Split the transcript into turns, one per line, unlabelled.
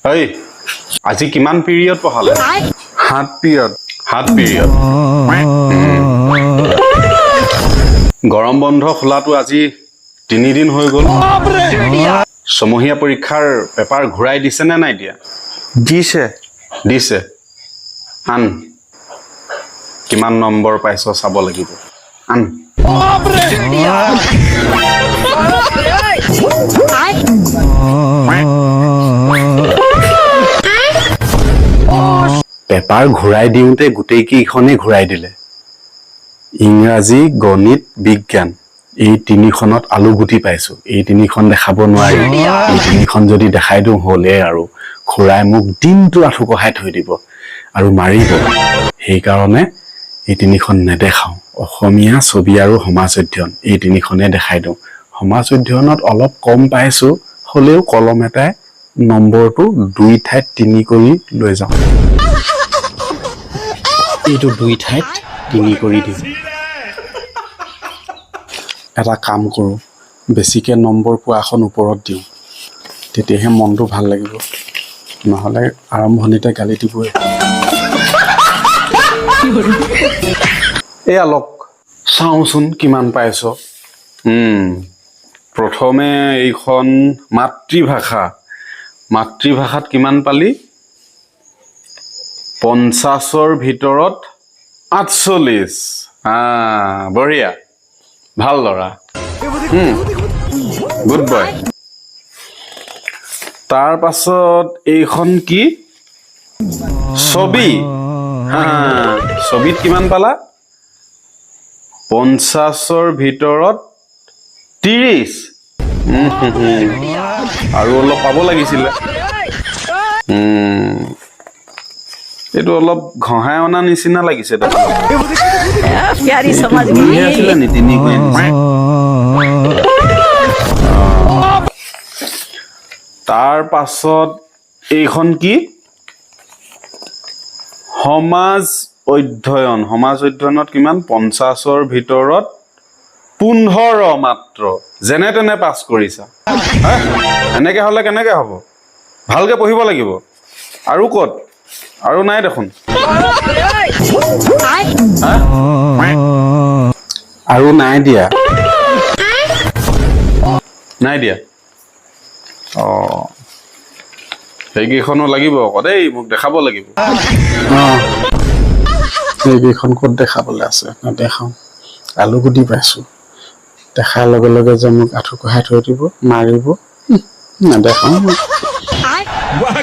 এই আজি কিমান পিৰিয়ড পঢ়ালে
7 পিৰিয়ড
7 পিৰিয়ড গৰম বন্ধ খোলাটো আজি 3 দিন হৈ গ'ল সমহীয়া পৰীক্ষাৰ পেপাৰ ঘূৰাই দিছে নে নাই দিয়া
দিছে
আন কিমান নম্বৰ পাইছ চাব লাগিব আন পেপাৰ ঘূৰাই দিওঁতে গোটেই কেইখনেই ঘূৰাই দিলে ইংৰাজী গণিত বিজ্ঞান এই তিনিখনত আলু গুটি পাইছো এই তিনিখন দেখাব নোৱাৰি এই তিনিখন যদি দেখাই দিওঁ হলে আৰু খুৰাই মোক দিনটো আঁঠু কঢ়াই থৈ দিব আৰু মাৰিব সেইকাৰণে এই তিনিখন নেদেখাও অসমীয়া ছবি আৰু সমাজ অধ্যয়ন এই তিনিখনে দেখাই দিওঁ সমাজ অধ্যয়নত অলপ কম পাইছো হলেও কলম এটাই নম্বৰটো 2 ঠাইত 3 কৰি লৈ যাওঁ এইটো 2 ঠাইত 3 কৰি দিওঁ এটা কাম কৰোঁ বেছিকৈ নম্বৰ পোৱাখন ওপৰত দিওঁ তেতিয়াহে মনটো ভাল লাগিব নহ'লে আৰম্ভণিতে গালি দিবই এয়া লওক চাওঁচোন কিমান পাইছ প্ৰথমে এইখন মাতৃভাষাত কিমান পালি 50ৰ ভিতৰত 48 বঢ়িয়া ভাল ল'ৰা গুড বয় তাৰ পাছত এইখন কি ছবি ছবিত কিমান পালা 50ৰ ভিতৰত 30 আৰু অলপ পাব লাগিছিলে এইটো অলপ ঘহাই অনা নিচিনা লাগিছে
प्यारी समझ गई
আছিলে নি তিনিকৈ তাৰ পাছত এইখন কি সমাজ অধ্যয়নত কিমান 50ৰ ভিতৰত 15 মাত্ৰ যেনে তেনে পাছ কৰিছা এনেকে হলে কেনেকে হ'ব ভালকে পঢ়িব লাগিব আৰু ক'ত আৰু নাই দেখোন আৰু নাই দিয়া সেইকেইখনো লাগিব আকৌ দেই মোক দেখাব লাগিব এইকেইখন ক'ত দেখাবলৈ আছে নেদেখাওঁ আলু গুটি পাইছোঁ দেখাৰ লগে লগে যে মোক আঁঠু কঢ়াই থৈ দিব মাৰিব নেদেখাওঁ